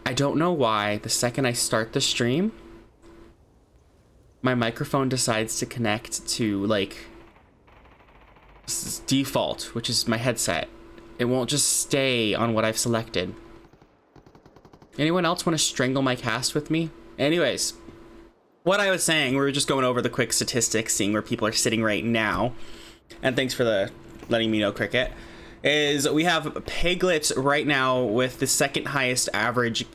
I don't know why the second I start the stream, my microphone decides to connect to like default, which is my headset. It won't just stay on what I've selected. Anyone else want to strangle my cast with me? Anyways, what I was saying, we were just going over the quick statistics, seeing where people are sitting right now. And thanks for letting me know, Cricket. Is we have Piglets right now with the second highest average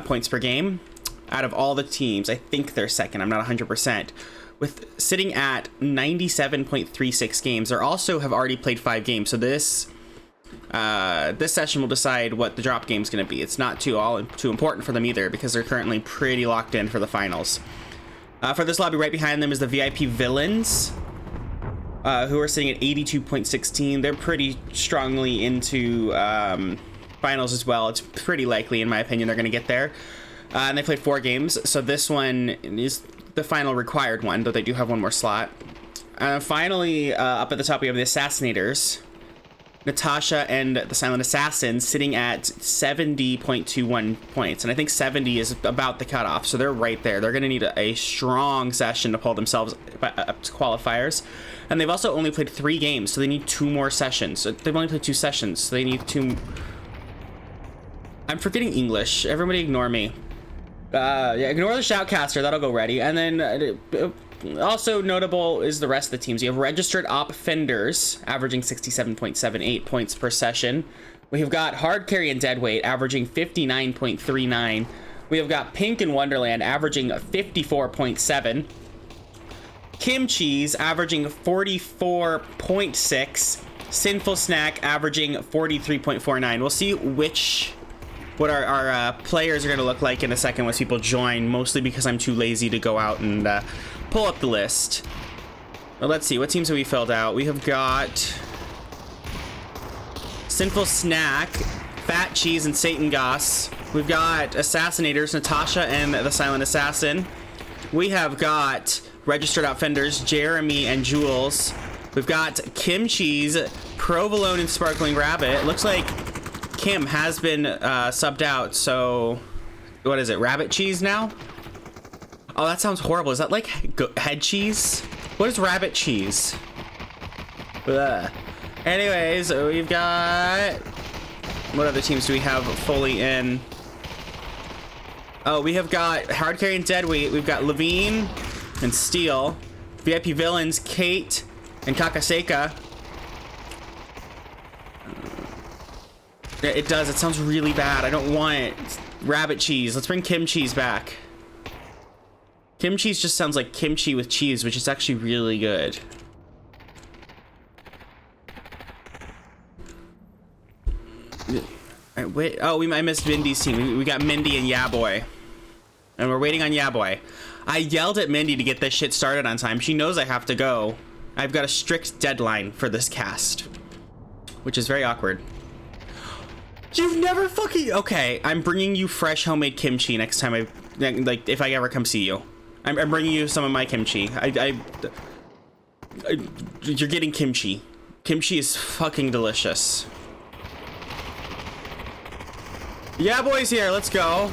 points per game out of all the teams. I think they're second. I'm not 100%. With sitting at 97.36 games. They also have already played 5 games. So this session will decide what the drop game is going to be. It's not too important for them either because they're currently pretty locked in for the finals. For this lobby, right behind them is the VIP Villains. Who are sitting at 82.16. They're pretty strongly into finals as well. It's pretty likely, in my opinion, they're going to get there. And they played 4 games, so this one is the final required one, though they do have one more slot. Finally, up at the top, we have the Assassinators. Natasha and the Silent Assassin sitting at 70.21 points. And I think 70 is about the cutoff, so they're right there. They're going to need a strong session to pull themselves up to qualifiers. And they've also only played 3 games, so they need 2 more sessions. So they've only played 2 sessions, so they need 2... I'm forgetting English. Everybody ignore me. Yeah, ignore the Shoutcaster. That'll go ready. And then... also notable is the rest of the teams. You have registered offenders averaging 67.78 points per session. We have got hard carry and deadweight averaging 59.39. We have got Pink and Wonderland averaging 54.7. Kimchi's averaging 44.6. Sinful Snack averaging 43.49. We'll see what our players are going to look like in a second once people join, mostly because I'm too lazy to go out and pull up the list. Well, let's see, what teams have we filled out? We have got Sinful Snack, Fat Cheese, and Satan Goss. We've got Assassinators, Natasha and the Silent Assassin. We have got Registered Offenders, Jeremy and Jules. We've got Kimchi's, Provolone, and Sparkling Rabbit. It looks like Kim has been subbed out, so what is it, rabbit cheese now? Oh, that sounds horrible. Is that like head cheese? What is rabbit cheese? Ugh. Anyways, we've got... what other teams do we have fully in? Oh, we have got hard carry and deadweight. We've got Levine and Steel. VIP Villains, Kate and Kakaseka. It does. It sounds really bad. I don't want it. Rabbit cheese. Let's bring Kimchi's back. Kimchi's just sounds like kimchi with cheese, which is actually really good. Wait. Oh, I missed Mindy's team. We got Mindy and Yaboy. And we're waiting on Yaboy. I yelled at Mindy to get this shit started on time. She knows I have to go. I've got a strict deadline for this cast, which is very awkward. You've never fucking... Okay, I'm bringing you fresh homemade kimchi next time like, if I ever come see you. I'm bringing you some of my kimchi. You're getting kimchi. Kimchi is fucking delicious. Yeah, boys, here. Let's go.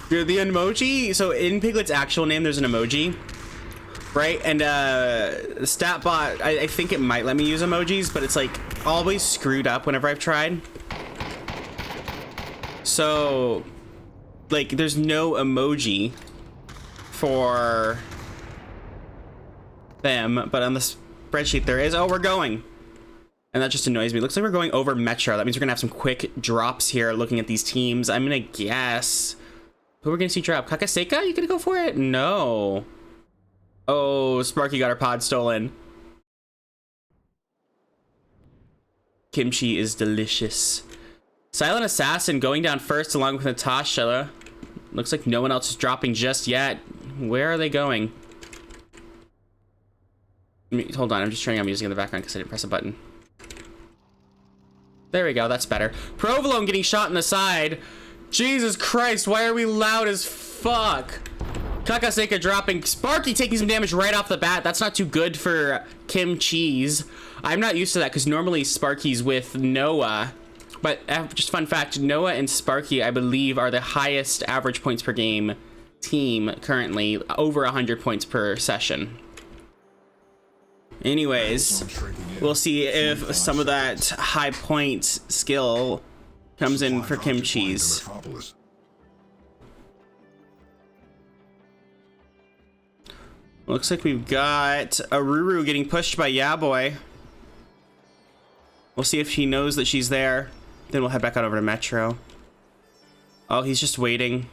Dude, the emoji... So, in Piglet's actual name, there's an emoji. Right? And StatBot, I think it might let me use emojis, but it's like always screwed up whenever I've tried. So, like, there's no emoji for them, but on the spreadsheet there is. Oh, we're going. And that just annoys me. Looks like we're going over Metro. That means we're gonna have some quick drops here looking at these teams. I'm gonna guess. Who we're gonna see drop? Kakaseka? You gonna go for it? No. Oh, Sparky got her pod stolen. Kimchi is delicious. Silent Assassin going down first along with Natasha. Looks like no one else is dropping just yet. Where are they going? Hold on, I'm just turning on music in the background because I didn't press a button. There we go, that's better. Provolone getting shot in the side. Jesus Christ, why are we loud as fuck? Kakaseka dropping. Sparky taking some damage right off the bat. That's not too good for Kim Cheese. I'm not used to that because normally Sparky's with Noah. But just fun fact, Noah and Sparky, I believe, are the highest average points per game team currently. Over 100 points per session. Anyways, we'll see if some of that high point skill comes in for Kim Cheese. Looks like we've got Aruru getting pushed by Yaboy. We'll see if he knows that she's there. Then we'll head back out over to Metro. Oh, he's just waiting.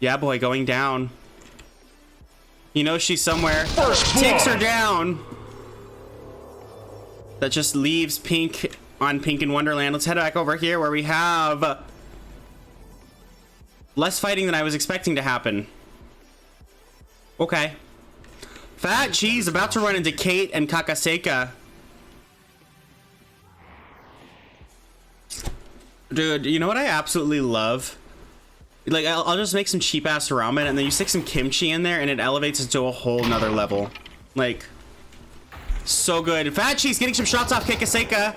Yaboy going down. He knows she's somewhere. Takes her down. That just leaves Pink on Pink in Wonderland. Let's head back over here where we have less fighting than I was expecting to happen. Okay. Fat Cheese about to run into Kate and Kakaseka. Dude, you know what I absolutely love? Like, I'll just make some cheap ass ramen and then you stick some kimchi in there and it elevates it to a whole nother level. Like, so good. Fat Cheese getting some shots off Kakaseka.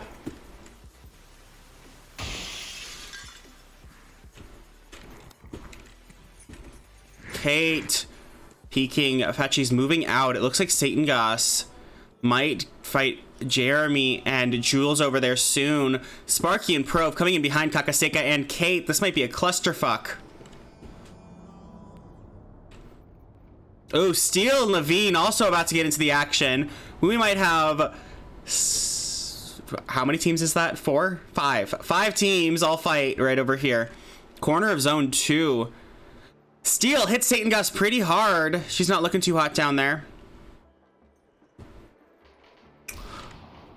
Kate peeking. Fat Cheese moving out. It looks like Satan Goss might fight Jeremy and Jules over there soon. Sparky and Prove coming in behind Kakaseka and Kate. This might be a clusterfuck. Oh, Steel and Levine also about to get into the action. We might have... How many teams is that? 4? 5. 5 teams all fight right over here. Corner of zone 2. Steel hits Satan Gus pretty hard. She's not looking too hot down there.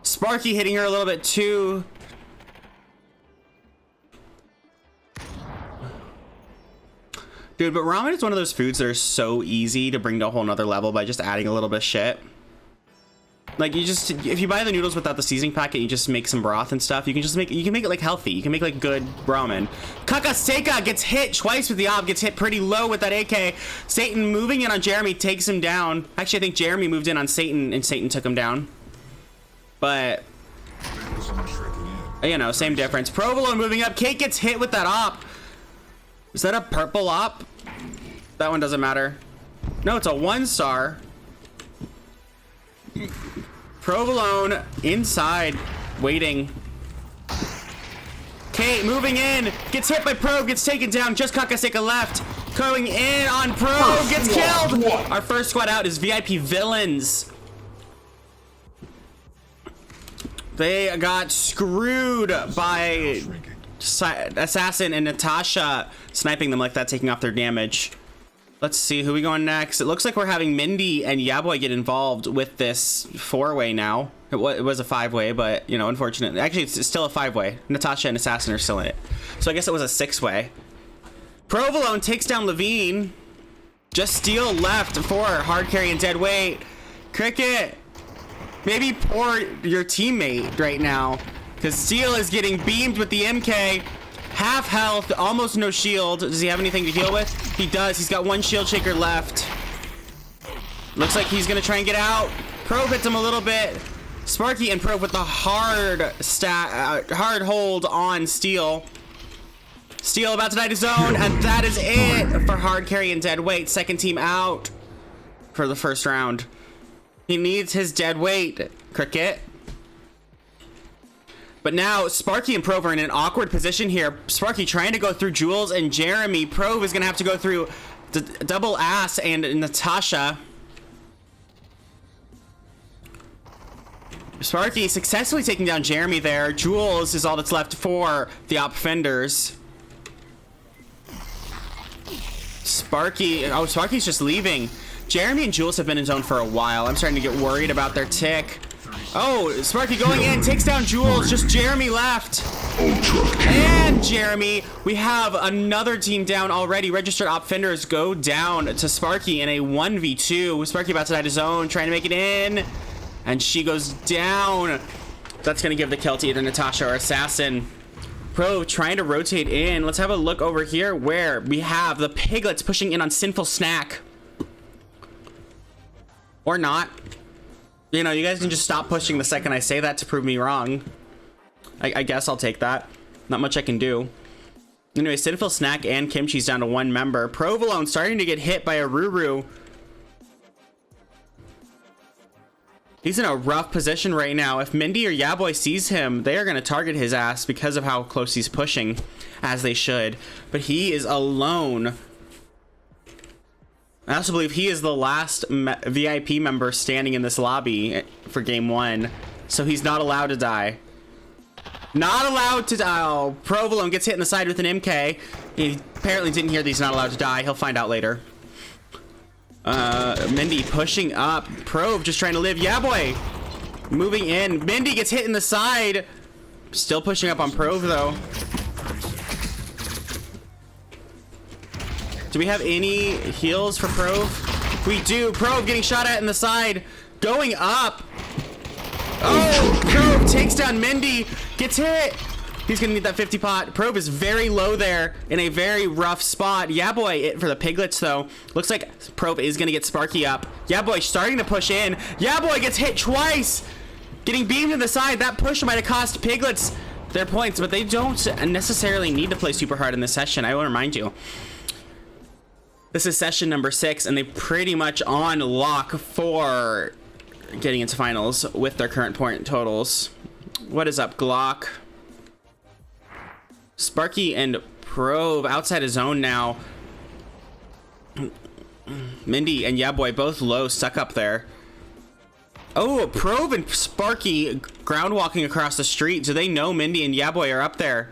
Sparky hitting her a little bit too. Dude, but ramen is one of those foods that are so easy to bring to a whole nother level by just adding a little bit of shit. Like, you just, if you buy the noodles without the seasoning packet, you just make some broth and stuff. You can just make, you can make it like healthy. You can make like good ramen. Kakaseka gets hit twice with the ob, gets hit pretty low with that AK. Satan moving in on Jeremy takes him down. Actually, I think Jeremy moved in on Satan and Satan took him down. But, you know, same difference. Provolone moving up. Kate gets hit with that op. Is that a purple op? That one doesn't matter. No, it's a 1-star. Provolone inside, waiting. Kate moving in, gets hit by Probe, gets taken down. Just Kakaseka left. Going in on Probe, gets killed. Our first squad out is VIP Villains. They got screwed by Assassin and Natasha sniping them like that, taking off their damage. Let's see who we going next. It looks like we're having Mindy and Yaboy get involved with this 4-way now. It was a 5-way, but you know, unfortunately, actually it's still a 5-way. Natasha and Assassin are still in it. So I guess it was a 6-way. Provolone takes down Levine. Just Steel left for hard carry and dead weight. Cricket, maybe pour your teammate right now, because Steel is getting beamed with the MK. Half health, almost no shield. Does he have anything to heal with? He does. He's got 1 shield shaker left. Looks like he's gonna try and get out. Probe hits him a little bit. Sparky and Probe with the hard hold on Steel. Steel about to die to zone, and that is it for hard carry and dead weight. Second team out for the first round. He needs his dead weight, Cricket. But now Sparky and Prove are in an awkward position here. Sparky trying to go through Jules and Jeremy. Prove is going to have to go through double Ass and Natasha. Sparky successfully taking down Jeremy there. Jules is all that's left for the op fenders. Sparky, oh, Sparky's just leaving. Jeremy and Jules have been in zone for a while. I'm starting to get worried about their tick. Oh, Sparky going in, takes down Jules, just Jeremy left. And Jeremy, we have another team down already. Registered op fenders go down to Sparky in a 1v2. Sparky about to die to zone, trying to make it in. And she goes down. That's gonna give the kill to either Natasha or Assassin. Pro trying to rotate in. Let's have a look over here where we have the Piglets pushing in on Sinful Snack. Or not. You know, you guys can just stop pushing the second I say that to prove me wrong. I guess I'll take that. Not much I can do. Anyway, Sinful Snack and Kimchi's down to one member. Provolone starting to get hit by a Ruru. He's in a rough position right now. If Mindy or Yaboy sees him, they are going to target his ass because of how close he's pushing, as they should. But he is alone. I also believe he is the last VIP member standing in this lobby for game 1. So he's not allowed to die. Not allowed to die. Oh, Provolone gets hit in the side with an MK. He apparently didn't hear that he's not allowed to die. He'll find out later. Mindy pushing up. Prove just trying to live. Yeah, boy. Moving in. Mindy gets hit in the side. Still pushing up on Prove, though. Do we have any heals for Prove? We do. Prove getting shot at in the side. Going up. Oh, Prove takes down Mindy. Gets hit. He's gonna need that 50 pot. Probe is very low there in a very rough spot. Yeah, boy, it for the Piglets though. Looks like Probe is gonna get Sparky up. Yeah, boy, starting to push in. Yeah, boy gets hit twice. Getting beamed to the side. That push might have cost Piglets their points, but they don't necessarily need to play super hard in this session. I will remind you. This is session number 6, and they pretty much on lock for getting into finals with their current point totals. What is up, Glock? Sparky and Probe outside of zone now. Mindy and Yeah Boy both low, stuck up there. Oh, Probe and Sparky ground walking across the street. Do they know Mindy and Yeah Boy are up there?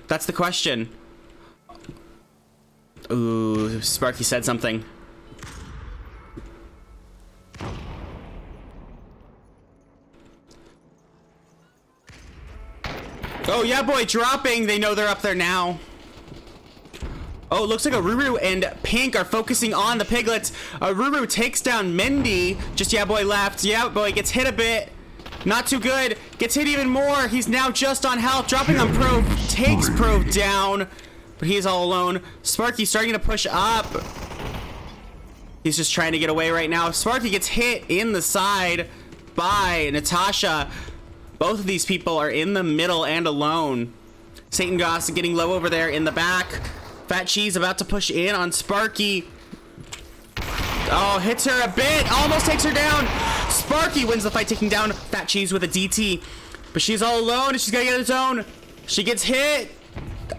That's the question. Ooh, Sparky said something. Oh, Yeah Boy dropping. They know they're up there now. Oh, it looks like a Ruru and Pink are focusing on the Piglets. Ruru takes down Mindy. Just Yeah Boy left. Yeah Boy gets hit a bit. Not too good. Gets hit even more. He's now just on health. Dropping on Probe. Takes Probe down. But he's all alone. Sparky starting to push up. He's just trying to get away right now. Sparky gets hit in the side by Natasha. Both of these people are in the middle and alone. Satan Goss getting low over there in the back. Fat Cheese about to push in on Sparky. Oh, hits her a bit. Almost takes her down. Sparky wins the fight, taking down Fat Cheese with a DT. But she's all alone and she's got to get in zone. She gets hit.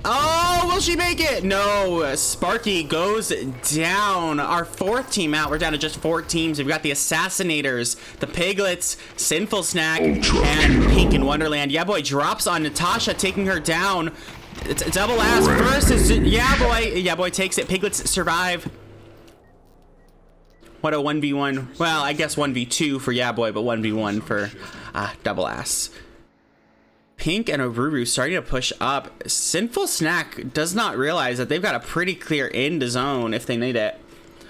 Oh, will she make it? No, Sparky goes down. Our 4th team out. We're down to just 4 teams. We've got the Assassinators, the Piglets, Sinful Snack, and Pink in Wonderland. Yeah Boy drops on Natasha, taking her down. It's double ass versus Yeah Boy. Yeah Boy takes it. Piglets survive. What a 1v1. Well, I guess 1v2 for Yeah Boy, but 1v1 for double ass. Pink and Oruru starting to push up. Sinful Snack does not realize that they've got a pretty clear end zone if they need it.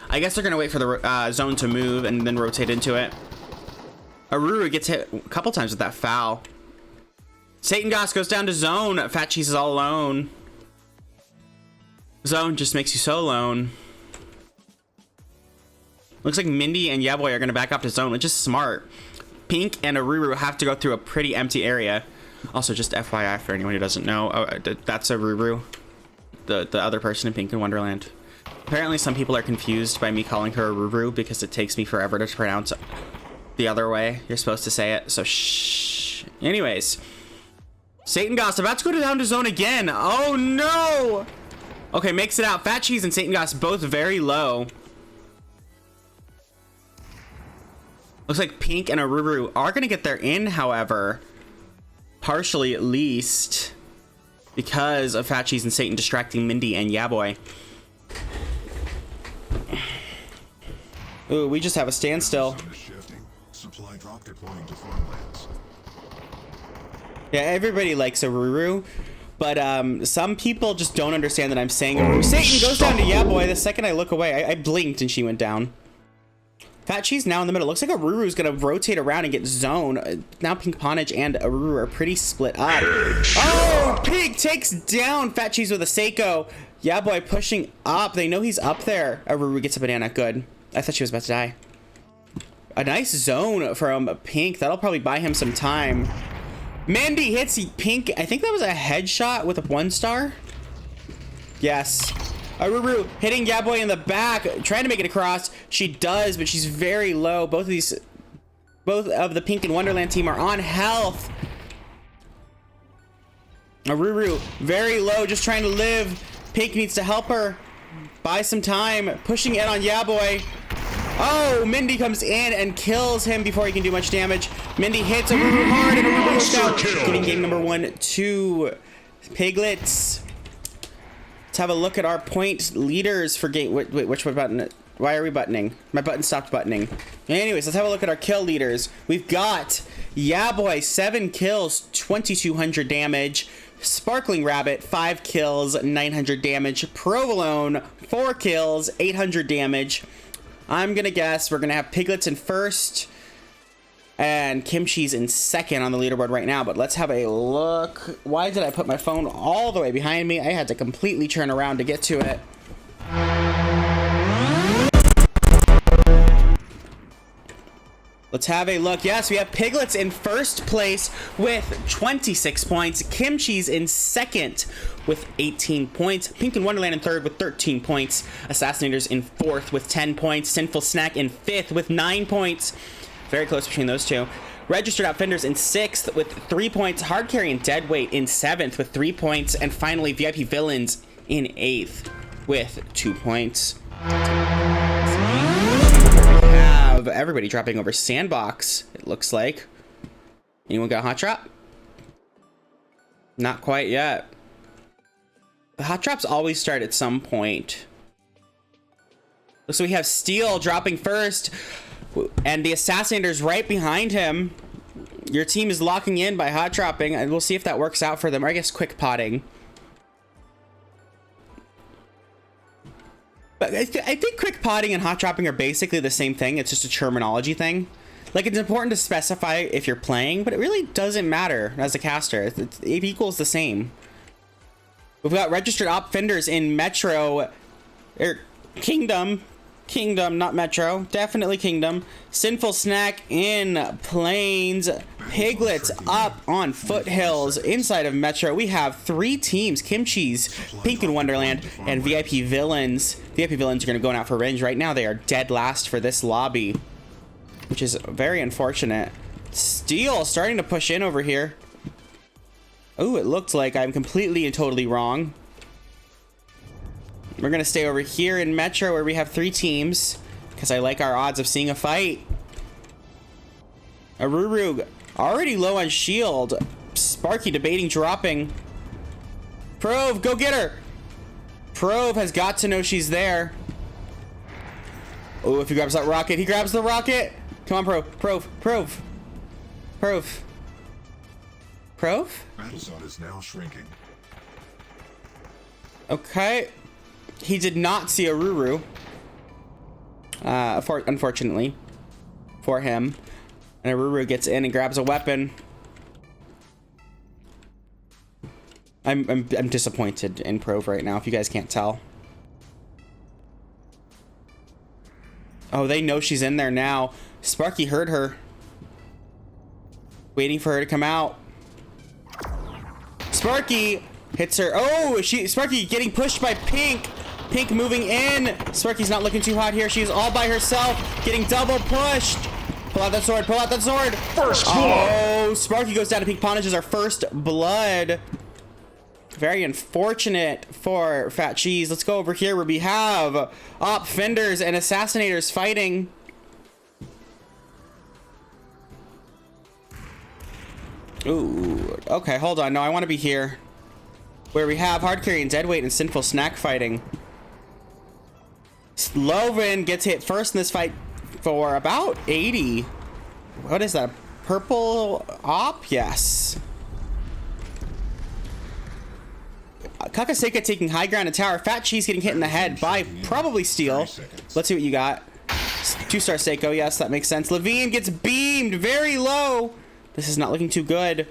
I guess they're going to wait for the zone to move and then rotate into it. Oruru gets hit a couple times with that foul. Satan Goss goes down to zone. Fat Cheese is all alone. Zone just makes you so alone. Looks like Mindy and Yeah Boy are going to back up to zone, which is smart. Pink and Oruru have to go through a pretty empty area. Also, just FYI for anyone who doesn't know, that's a Ruru, the other person in Pink in Wonderland. Apparently, some people are confused by me calling her a Ruru because it takes me forever to pronounce the other way you're supposed to say it, so shh. Anyways, Satan Goss about to go down to zone again. Oh, no! Okay, makes it out. Fat Cheese and Satan Goss both very low. Looks like Pink and a Ruru are going to get their in, however. Partially, at least, because of Fat Cheese and Satan distracting Mindy and Yeah Boy. Ooh, we just have a standstill. Stop deploying to farmlands. Yeah, everybody likes Aruru, but some people just don't understand that I'm saying Aruru. Satan goes down to yeah boy. The second I look away, I blinked and she went down. Fat Cheese now in the middle. Looks like Aruru's gonna rotate around and get zone. Now Pink Ponage and Aruru are pretty split up. Oh, Pink takes down Fat Cheese with a Seiko. Yeah boy pushing up. They know he's up there. Aruru gets a banana. Good. I thought she was about to die. A nice zone from Pink. That'll probably buy him some time. Mandy hits Pink. I think that was a headshot with a 1-star. Yes. Aruru hitting Yaboy in the back, trying to make it across. She does, but she's very low. Both of the Pink and Wonderland team are on health. Aruru very low, just trying to live. Pink needs to help her. Buy some time. Pushing it on Yaboy. Oh, Mindy comes in and kills him before he can do much damage. Mindy hits Aruru hard and Aruru goes down. Getting game number 1 to Piglets. Let's have a look at our point leaders for game. Wait, which button? Why are we buttoning? My button stopped buttoning. Anyways, let's have a look at our kill leaders. We've got Yaboy, 7 kills, 2200 damage. Sparkling Rabbit, 5 kills, 900 damage. Provolone, 4 kills, 800 damage. I'm gonna guess we're gonna have Piglets in first and Kimchi's in second on the leaderboard right now, but let's have a look. Why did I put my phone all the way behind me? I had to completely turn around to get to it. Let's have a look. Yes, we have Piglets in first place with 26 points. Kimchi's in second with 18 points. Pink and Wonderland in third with 13 points. Assassinators in fourth with 10 points. Sinful Snack in fifth with 9 points. Very close between those two. Registered Outfenders in 6th with 3 points. Hard Carry and Deadweight in 7th with 3 points. And finally, VIP Villains in 8th with 2 points. We have everybody dropping over Sandbox, it looks like. Anyone got a Hot Drop? Not quite yet. The Hot Drops always start at some point. Looks like we have Steel dropping first. And the Assassinators right behind him. Your team is locking in by hot dropping, and we'll see if that works out for them. Or I guess quick potting. But I think quick potting and hot dropping are basically the same thing. It's just a terminology thing. Like, it's important to specify if you're playing, but it really doesn't matter as a caster. It equals the same. We've got registered Opfenders in Metro. Kingdom, not Metro. Definitely Kingdom. Sinful Snack in Plains. Piglets up on Foothills inside of Metro. We have 3 teams. Kimchi's, Pink and Wonderland, and VIP Villains. VIP Villains are going to go out for revenge right now. They are dead last for this lobby, which is very unfortunate. Steel starting to push in over here. Oh, it looked like I'm completely and totally wrong. We're going to stay over here in Metro where we have 3 teams because I like our odds of seeing a fight. Aruru already low on shield. Sparky debating dropping. Prove, go get her. Prove has got to know she's there. Oh, if he grabs that rocket, he grabs the rocket. Come on, Prove. Battle zone is now shrinking. Okay. He did not see Aruru. Unfortunately for him. And Aruru gets in and grabs a weapon. I'm disappointed in Prove right now, if you guys can't tell. Oh, they know she's in there now. Sparky heard her. Waiting for her to come out. Sparky hits her. Oh, Sparky getting pushed by Pink. Pink moving in. Sparky's not looking too hot here. She's all by herself, getting double pushed. Pull out that sword. Pull out that sword. First blood. Oh, Sparky goes down to Pink Ponage as our first blood. Very unfortunate for Fat Cheese. Let's go over here where we have Opfenders and Assassinators fighting. Ooh, okay, hold on. No, I want to be here. Where we have Hard Carry and Deadweight and Sinful Snack fighting. Sloven gets hit first in this fight for about 80. What is that? Purple op? Yes. Kakaseka taking high ground in tower. Fat Cheese getting hit in the head by probably Steel. Let's see what you got. 2-star Seiko. Yes, that makes sense. Levine gets beamed very low. This is not looking too good.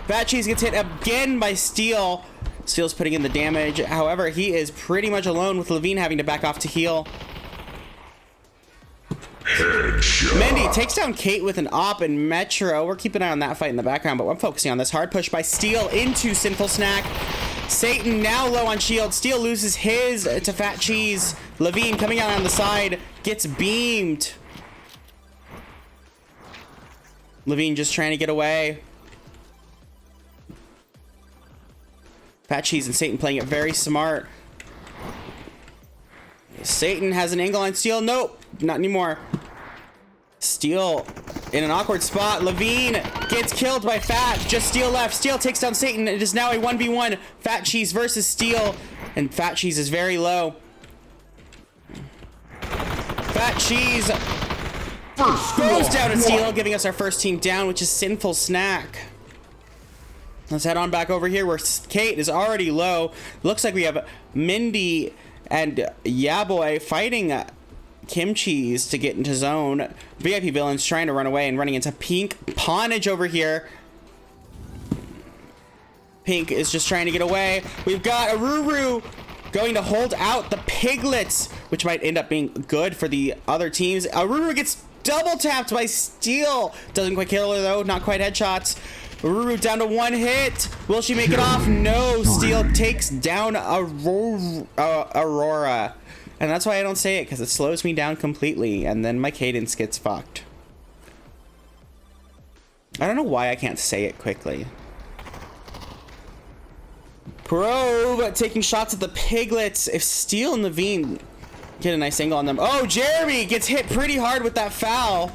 Fat Cheese gets hit again by Steel. Steel's putting in the damage. However, he is pretty much alone with Levine having to back off to heal. Mendy takes down Kate with an op and Metro. We're keeping an eye on that fight in the background, but I'm focusing on this hard push by Steel into Sinful Snack. Satan now low on shield. Steel loses his to Fat Cheese. Levine coming out on the side gets beamed. Levine just trying to get away. Fat Cheese and Satan playing it very smart. Satan has an angle on Steel. Nope, not anymore. Steel in an awkward spot. Levine gets killed by Fat. Just Steel left. Steel takes down Satan. It is now a 1v1. Fat Cheese versus Steel. And Fat Cheese is very low. Fat Cheese goes down to Steel, giving us our first team down, which is Sinful Snack. Let's head on back over here where Kate is already low. Looks like we have Mindy and Yaboy fighting Kim Cheese to get into zone. VIP Villains trying to run away and running into Pink Pawnage over here. Pink is just trying to get away. We've got Aruru going to hold out the Piglets, which might end up being good for the other teams. Aruru gets double tapped by Steel. Doesn't quite kill her though, not quite headshots. Aruru down to 1 hit. Will she make it off? No. Steel takes down Aurora. And that's why I don't say it, because it slows me down completely, and then my cadence gets fucked. I don't know why I can't say it quickly. Probe taking shots at the Piglets. If Steel and Levine get a nice angle on them. Oh, Jeremy gets hit pretty hard with that foul.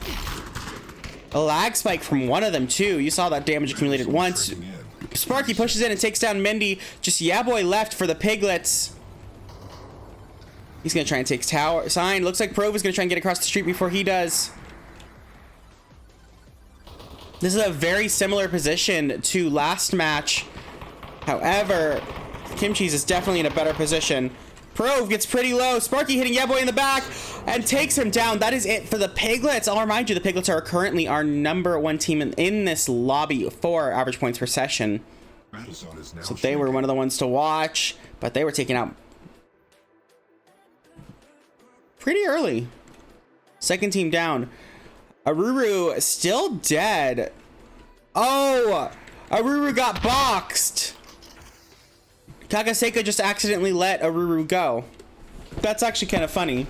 A lag spike from one of them, too. You saw that damage accumulated once. Sparky pushes in and takes down Mindy. Just Yaboy left for the Piglets. He's going to try and take tower sign. Looks like Prove is going to try and get across the street before he does. This is a very similar position to last match. However, Kim Cheese is definitely in a better position. Prove gets pretty low. Sparky hitting Yaboy in the back and takes him down. That is it for the Piglets. I'll remind you, the Piglets are currently our #1 team in this lobby for average points per session. So they were one of the ones to watch, but they were taken out pretty early. Second team down. Aruru still dead. Oh, Aruru got boxed. Kakaseka just accidentally let Aruru go. That's actually kind of funny.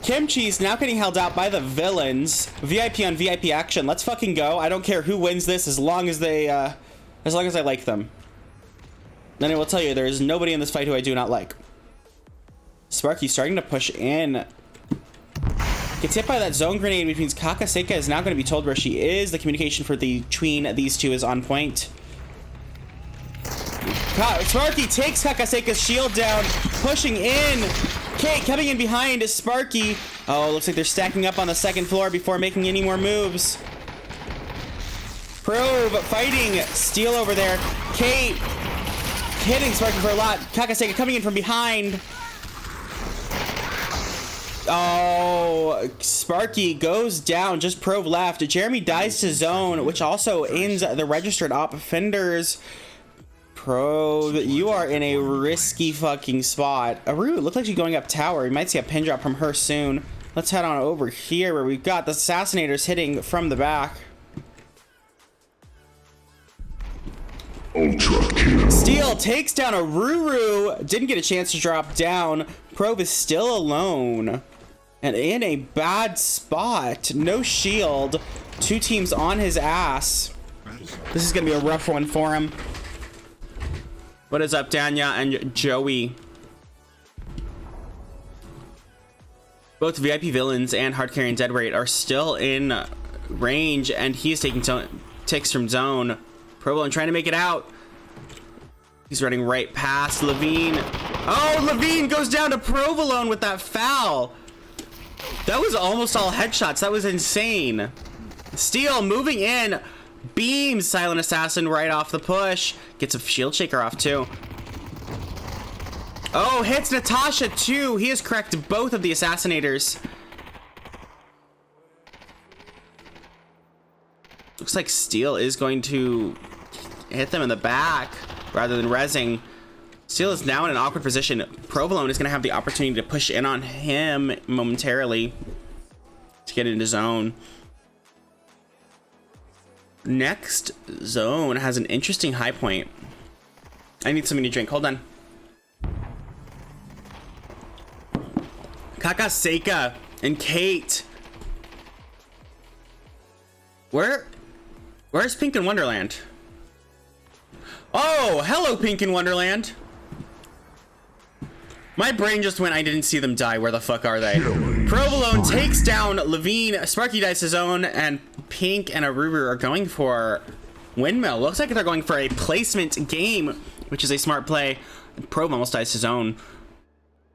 Kim Cheese now getting held out by the villains. VIP on VIP action. Let's fucking go. I don't care who wins this as long as I like them. Then I will tell you, there is nobody in this fight who I do not like. Sparky starting to push in. Gets hit by that zone grenade, which means Kakaseka is now going to be told where she is. The communication between these two is on point. Sparky takes Kakaseka's shield down, pushing in. Kate coming in behind is Sparky. Oh, looks like they're stacking up on the second floor before making any more moves. Probe fighting Steel over there. Kate hitting Sparky for a lot. Kakaseka coming in from behind. Oh, Sparky goes down. Just Probe left. Jeremy dies to zone, which also ends the registered op offenders. Probe, you are in a risky fucking spot. Aru, looked like she's going up tower. You might see a pin drop from her soon. Let's head on over here where we've got the assassinators hitting from the back. Ultra kill. Steel takes down Aruru. Didn't get a chance to drop down. Probe is still alone and in a bad spot. No shield. Two teams on his ass. This is gonna be a rough one for him. What is up, Danya and Joey? Both VIP Villains and Hard Carry and Deadweight are still in range, and he's taking ticks from zone. Provolone trying to make it out. He's running right past Levine. Oh, Levine goes down to Provolone with that foul. That was almost all headshots. That was insane. Steel moving in. Beams Silent Assassin right off the push. Gets a shield shaker off too. Oh, hits Natasha too. He has cracked both of the assassinators. Looks like Steel is going to hit them in the back rather than rezzing. Steel is now in an awkward position. Provolone is going to have the opportunity to push in on him momentarily to get into zone. Next zone has an interesting high point. I need something to drink. Hold on. Kakaseka and Kate. Where's Pink in Wonderland? Oh, hello, Pink in Wonderland. My brain just went, I didn't see them die. Where the fuck are they? Provolone takes down Levine. Sparky dies his own, and Pink and Aruru are going for Windmill. Looks like they're going for a placement game, which is a smart play. Prov almost dies his own.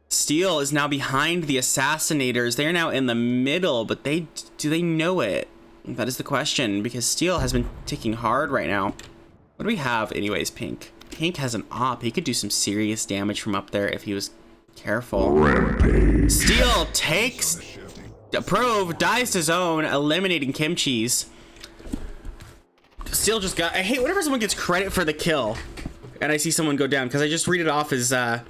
Steel is now behind the assassinators. They are now in the middle, but do they know it? That is the question, because Steel has been ticking hard right now. What do we have anyways, Pink? Pink has an op. He could do some serious damage from up there if he was careful. Rampage. Steel takes Prove, dies to zone, eliminating Kimchi's. Steel just got, I hate whenever someone gets credit for the kill and I see someone go down, because I just read it off as that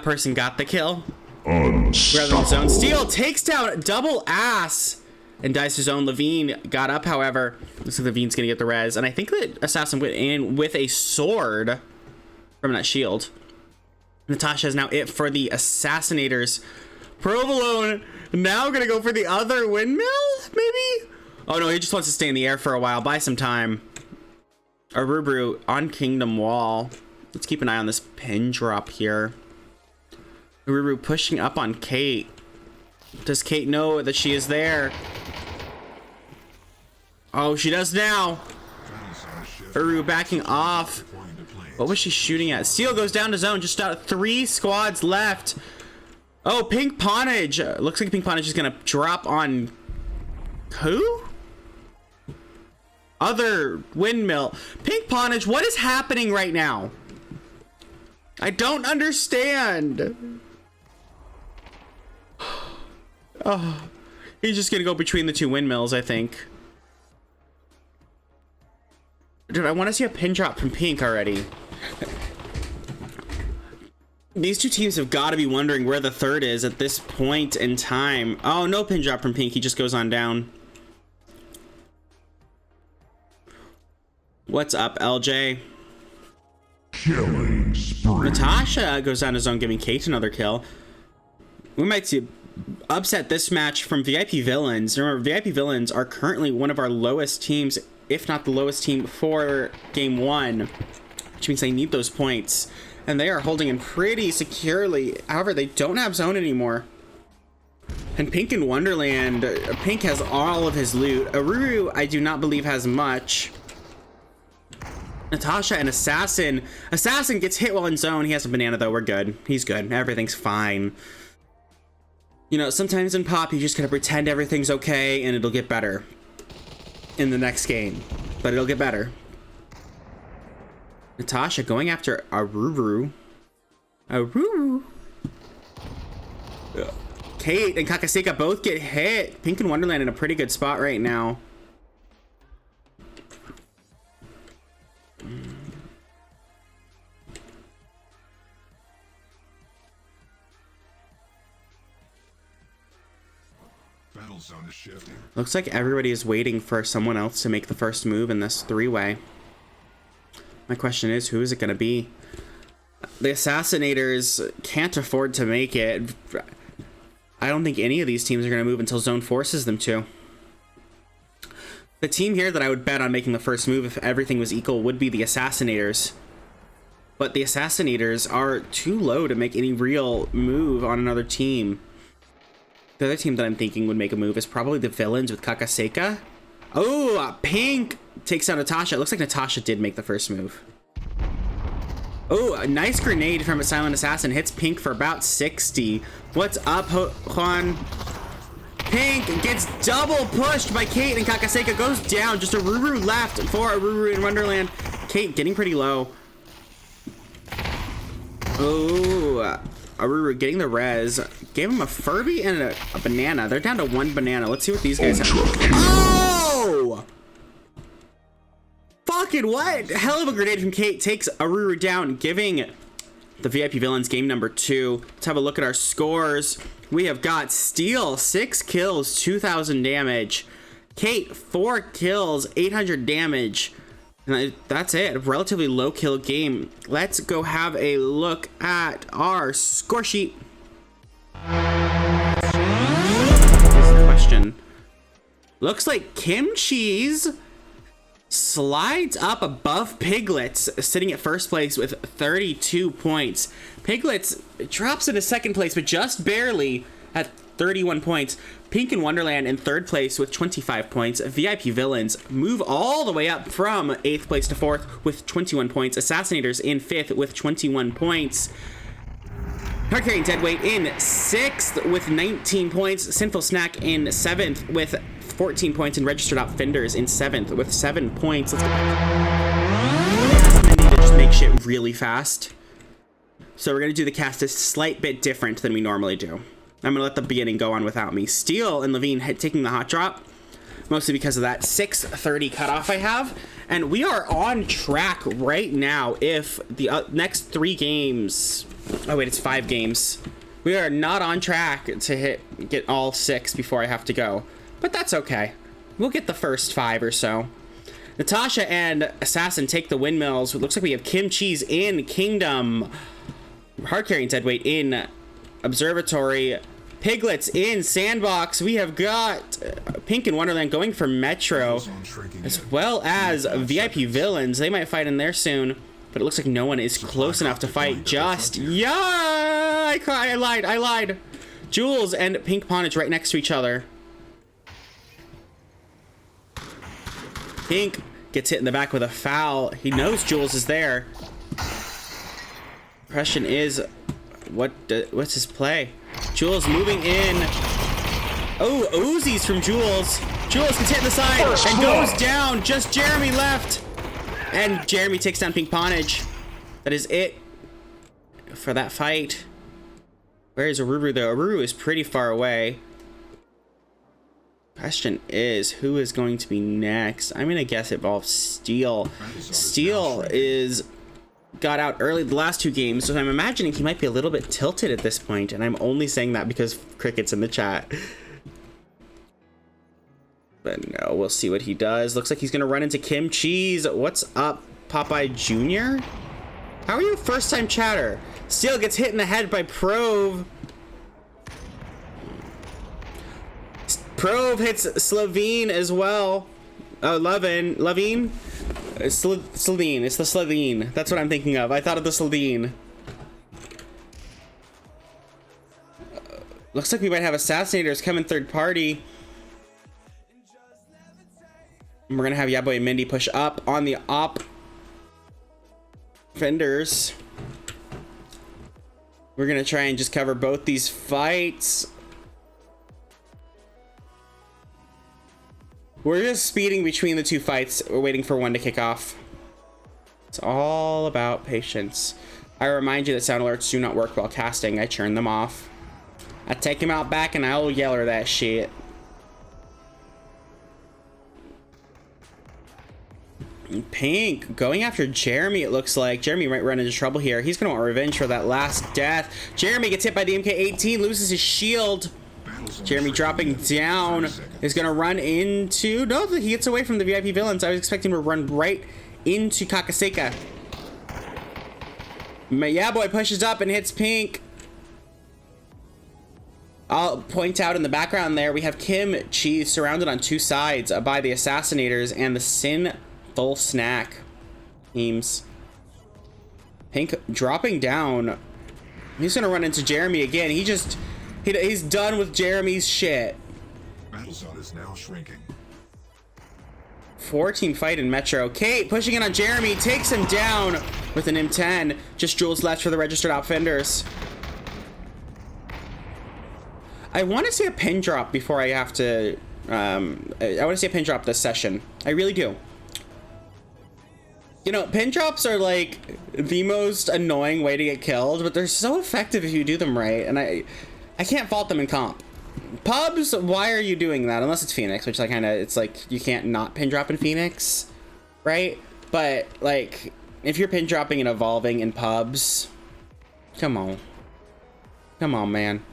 person got the kill rather than zone. Steel takes down double ass and dies to zone. Levine got up, however. Looks like Levine's gonna get the res, and I think that Assassin went in with a sword from that shield. Natasha is now it for the assassinators. Provolone now gonna go for the other windmill, maybe? Oh no, he just wants to stay in the air for a while. Buy some time. Arubru on Kingdom Wall. Let's keep an eye on this pin drop here. Arubru pushing up on Kate. Does Kate know that she is there? Oh, she does now. Uru backing off. What was she shooting at? Steel goes down to zone. Just out 3 squads left. Oh, Pink Ponage. Looks like Pink Ponage is going to drop on who? Other windmill. Pink Ponage, what is happening right now? I don't understand. Oh, he's just going to go between the 2 windmills, I think. Dude, I want to see a pin drop from Pink already. These 2 teams have got to be wondering where the third is at this point in time. Oh, no pin drop from Pink. He just goes on down. What's up, LJ? Killing spree. Natasha goes down to zone, giving Kate another kill. We might see upset this match from VIP Villains. Remember, VIP Villains are currently one of our lowest teams, if not the lowest team for game 1, which means they need those points, and they are holding in pretty securely. However, they don't have zone anymore. And Pink in Wonderland, Pink has all of his loot. Aruru, I do not believe, has much. Natasha and Assassin. Assassin gets hit while in zone. He has a banana though. We're good. He's good. Everything's fine. You know, sometimes in Pop, you just gotta pretend everything's okay and it'll get better in the next game. But it'll get better. Natasha going after Aruru. Aruru. Kate and Kakaseka both get hit. Pink and Wonderland in a pretty good spot right now. Battle zone is shifting. Looks like everybody is waiting for someone else to make the first move in this 3-way. My question is, who is it going to be? The Assassinators can't afford to make it. I don't think any of these teams are going to move until zone forces them to. The team here that I would bet on making the first move if everything was equal would be the Assassinators. But the Assassinators are too low to make any real move on another team. The other team that I'm thinking would make a move is probably the Villains with Kakaseka. Oh, Pink takes out Natasha. It looks like Natasha did make the first move. Oh, a nice grenade from a Silent Assassin hits Pink for about 60. What's up, Juan? Pink gets double pushed by Kate, and Kakaseka goes down. Just a Ruru left for Ruru in Wonderland. Kate getting pretty low. Oh, Ruru getting the res. Gave him a Furby and a banana. They're down to 1 banana. Let's see what these guys have. Oh! Fucking what? Hell of a grenade from Kate. Takes Ruru down, giving the VIP Villains game number 2. Let's have a look at our scores. We have got Steel, 6 kills, 2,000 damage. Kate, 4 kills, 800 damage. And that's it. A relatively low kill game. Let's go have a look at our score sheet. Question. Looks like Kim Cheese slides up above Piglets, sitting at first place with 32 points. Piglets drops into second place, but just barely at 31 points. Pink and Wonderland in third place with 25 points. VIP Villains move all the way up from 8th place to 4th with 21 points. Assassinators in 5th with 21 points. Hard Carrying Deadweight in 6th with 19 points. Sinful Snack in 7th with 14 points. And Registered Offenders in 7th with 7 points. Let's go. I need to just make shit really fast. So we're going to do the cast a slight bit different than we normally do. I'm going to let the beginning go on without me. Steel and Levine taking the hot drop, mostly because of that 6:30 cutoff I have. And we are on track right now if the next 3 games... Oh, wait, it's 5 games. We are not on track to get all 6 before I have to go. But that's okay. We'll get the first 5 or so. Natasha and Assassin take the windmills. It looks like we have Kim Cheese in Kingdom. Hard Carrying Deadweight in Observatory. Piglets in Sandbox. We have got Pink and Wonderland going for Metro, as well as VIP Villains. They might fight in there soon, but it looks like no one is close enough to fight just... Yeah! I lied. Jules and Pink Ponage right next to each other. Pink gets hit in the back with a foul. He knows Jules is there. Question is, what's his play? Jules moving in. Oh, Uzis from Jules. Jules gets hit in the side and goes down. Just Jeremy left. And Jeremy takes down Pink Ponage. That is it for that fight. Where is Aruru though? Aruru is pretty far away. Question is, who is going to be next? I'm gonna guess it involves Steel. Steel got out early the last 2 games, so I'm imagining he might be a little bit tilted at this point, and I'm only saying that because Cricket's in the chat. But no, we'll see what he does. Looks like he's gonna run into Kim Cheese. What's up, Popeye Jr.? How are you first time chatter? Steel gets hit in the head by Prove. Prove hits Slovene as well. Oh, Levine? It's Slovene. It's the Slovene. That's what I'm thinking of. I thought of the Slovene. Looks like we might have Assassinators coming third party. And we're gonna have Yaboy and Mindy push up on the op fenders. We're gonna try and just cover both these fights. We're just speeding between the 2 fights. We're waiting for one to kick off. It's all about patience. I remind you that sound alerts do not work while casting. I turn them off. I take him out back and I'll yell her that shit. Pink going after Jeremy, it looks like. Jeremy might run into trouble here. He's going to want revenge for that last death. Jeremy gets hit by the MK-18, loses his shield. Jeremy dropping down is going to run into... No, he gets away from the VIP Villains. I was expecting him to run right into Kakaseka. Yeah, boy pushes up and hits Pink. I'll point out in the background there, we have Kim Cheese surrounded on 2 sides by the Assassinators and the Sinful Snack teams. Pink dropping down. He's going to run into Jeremy again. He's done with Jeremy's shit. Battle zone is now shrinking. 4-team fight in Metro. Kate pushing in on Jeremy, takes him down with an M10. Just Jules left for the Registered Offenders. I want to see a pin drop before I have to. I want to see a pin drop this session. I really do. You know, pin drops are like the most annoying way to get killed, but they're so effective if you do them right, and I can't fault them in comp. Pubs, why are you doing that? Unless it's Phoenix, which like kind of, it's like you can't not pin drop in Phoenix, right? But like if you're pin dropping and evolving in pubs, come on, man.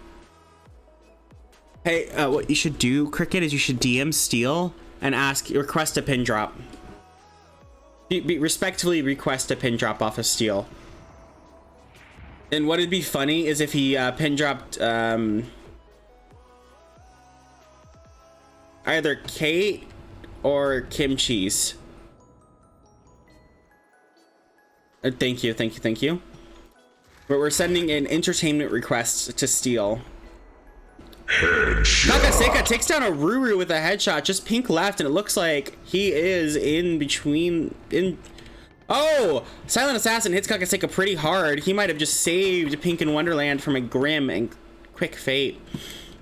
Hey, what you should do, Cricket, is you should DM Steel and request a pin drop. Respectfully request a pin drop off of Steel. And what would be funny is if he pin dropped either Kate or Kim Cheese. Thank you. But we're sending an entertainment request to Steel. Kakaseka takes down a Ruru with a headshot, just pink left, and it looks like he is in between. Oh! Silent Assassin hits Kakaseka pretty hard. He might have just saved Pink in Wonderland from a grim and quick fate.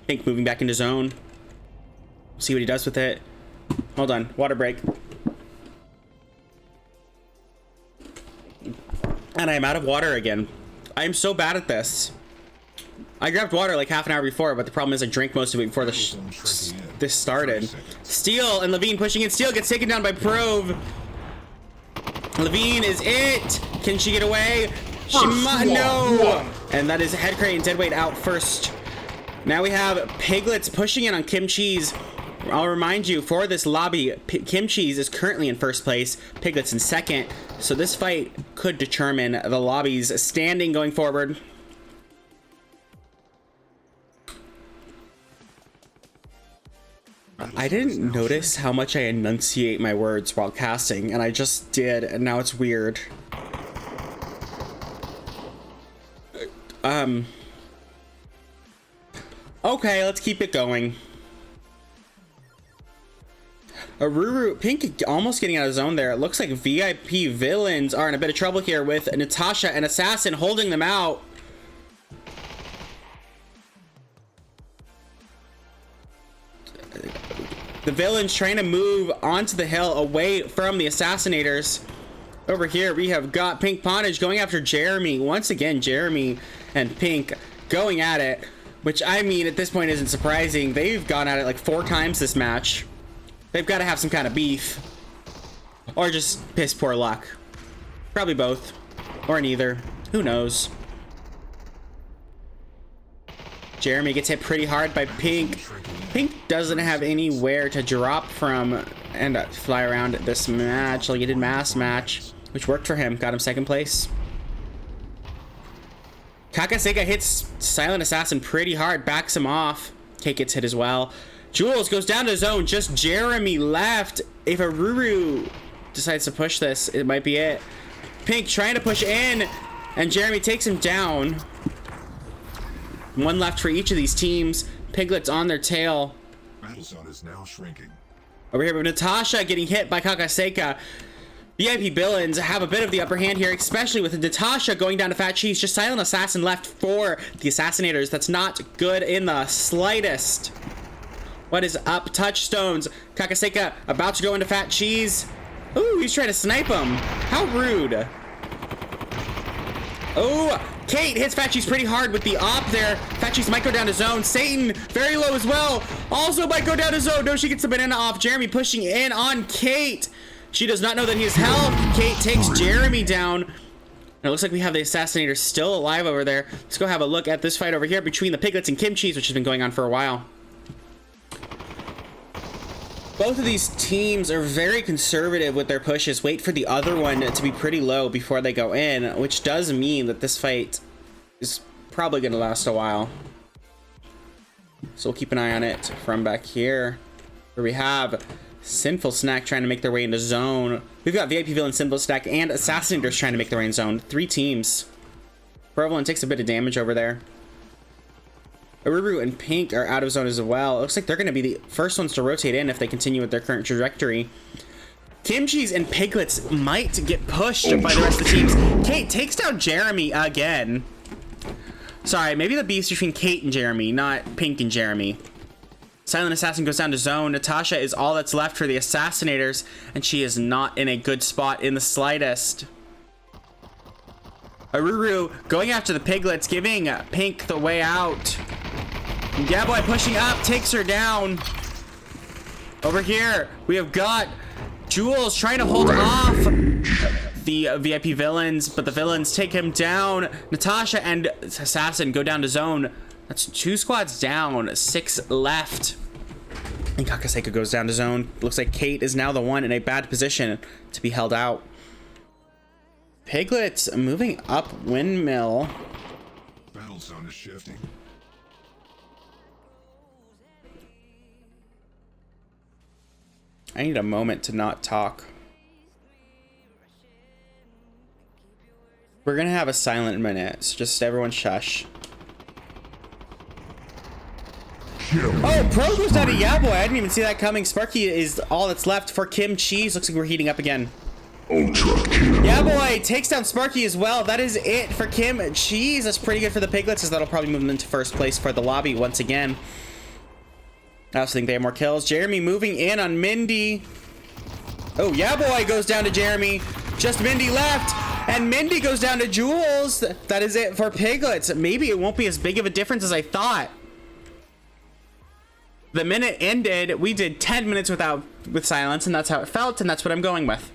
Pink moving back into zone. See what he does with it. Hold on, water break. And I'm out of water again. I'm so bad at this. I grabbed water like half an hour before, but the problem is I drank most of it before this started. Steel and Levine pushing in. Steel gets taken down by Prove. Levine is it. Can she get away? She might. No. And that is Head Crate and Deadweight out first. Now we have Piglets pushing in on Kim Cheese. I'll remind you, for this lobby, Kim Cheese is currently in first place, Piglets in second. So this fight could determine the lobby's standing going forward. I didn't notice how much I enunciate my words while casting, and I just did, and now it's weird. Okay, let's keep it going. Ruru, Pink almost getting out of zone there. It looks like VIP villains are in a bit of trouble here with Natasha and Assassin holding them out. The villains trying to move onto the hill away from the assassinators. Over here, we have got Pink Pontage going after Jeremy. Once again, Jeremy and Pink going at it, which I mean, at this point isn't surprising. They've gone at it like 4 times this match. They've got to have some kind of beef. Or just piss poor luck. Probably both. Or neither. Who knows? Jeremy gets hit pretty hard by Pink. Pink doesn't have anywhere to drop from and fly around this match like he did last match, which worked for him. Got him second place. Kakaseka hits Silent Assassin pretty hard, backs him off. Kate gets hit as well. Jules goes down to zone, just Jeremy left. If a Ruru decides to push this, it might be it. Pink trying to push in, and Jeremy takes him down. 1 left for each of these teams. Piglets on their tail. Battle zone is now shrinking. Over here, we have Natasha getting hit by Kakaseka. VIP villains have a bit of the upper hand here, especially with Natasha going down to Fat Cheese. Just Silent Assassin left for the Assassinators. That's not good in the slightest. What is up? Touchstones. Kakaseka about to go into Fat Cheese. Ooh, he's trying to snipe him. How rude. Oh, Kate hits Fat Cheese pretty hard with the op there. Fat Cheese might go down to zone. Satan, very low as well. Also might go down to zone. No, she gets the banana off. Jeremy pushing in on Kate. She does not know that he has health. Kate takes Jeremy down. And it looks like we have the Assassinator still alive over there. Let's go have a look at this fight over here between the Piglets and Kim Cheese, which has been going on for a while. Both of these teams are very conservative with their pushes. Wait for the other one to be pretty low before they go in, which does mean that this fight is probably going to last a while. So we'll keep an eye on it from back here, where we have Sinful Snack trying to make their way into zone. We've got VIP Villain, Sinful Snack, and Assassinators trying to make their way in zone. 3 teams. Provolone takes a bit of damage over there. Ururu and Pink are out of zone as well. It looks like they're going to be the first ones to rotate in if they continue with their current trajectory. Kim Cheese and Piglets might get pushed by the rest of the teams. Kate takes down Jeremy again. Sorry, maybe the beef's between Kate and Jeremy, not Pink and Jeremy. Silent Assassin goes down to zone. Natasha is all that's left for the Assassinators, and she is not in a good spot in the slightest. Aruru going after the piglets, giving Pink the way out. Yeah, boy, pushing up, takes her down. Over here, we have got Jules trying to hold off the VIP villains, but the villains take him down. Natasha and Assassin go down to zone. That's 2 squads down, 6 left. And Kakaseka goes down to zone. Looks like Kate is now the one in a bad position to be held out. Piglets moving up windmill. Battle zone is shifting. I need a moment to not talk. We're gonna have a silent minute, so just everyone shush. Oh, Pro goes down to Yeah Boy. I didn't even see that coming. Sparky is all that's left for Kim Cheese. Looks like we're heating up again. Yeah Boy takes down Sparky as well. That is it for Kim Cheese. That's pretty good for the Piglets, as that'll probably move them into first place for the lobby once again. I also think they have more kills. Jeremy moving in on Mindy. Oh, Yeah Boy goes down to Jeremy. Just Mindy left. And Mindy goes down to Jules. That is it for Piglets. Maybe it won't be as big of a difference as I thought. The minute ended. We did 10 minutes with silence, and that's how it felt, and that's what I'm going with.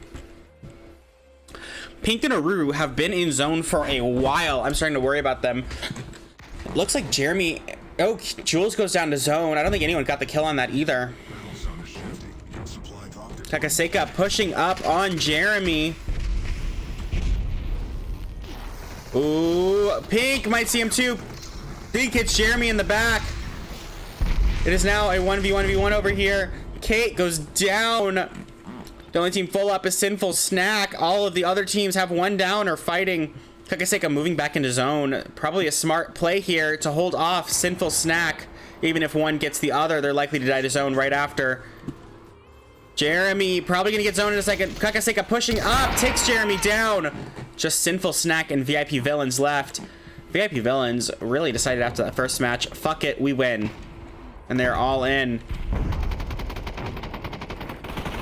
Pink and Aruru have been in zone for a while. I'm starting to worry about them. It looks like Jeremy... Oh, Jules goes down to zone. I don't think anyone got the kill on that either. Kakaseka pushing up on Jeremy. Ooh, Pink might see him too. Pink hits Jeremy in the back. It is now a 1v1v1 over here. Kate goes down. The only team full up is Sinful Snack. All of the other teams have one down or fighting. Kakaseka moving back into zone. Probably a smart play here to hold off Sinful Snack. Even if one gets the other, they're likely to die to zone right after. Jeremy probably gonna get zoned in a second. Kakaseka pushing up, takes Jeremy down. Just Sinful Snack and VIP Villains left. VIP Villains really decided after that first match, fuck it, we win. And they're all in.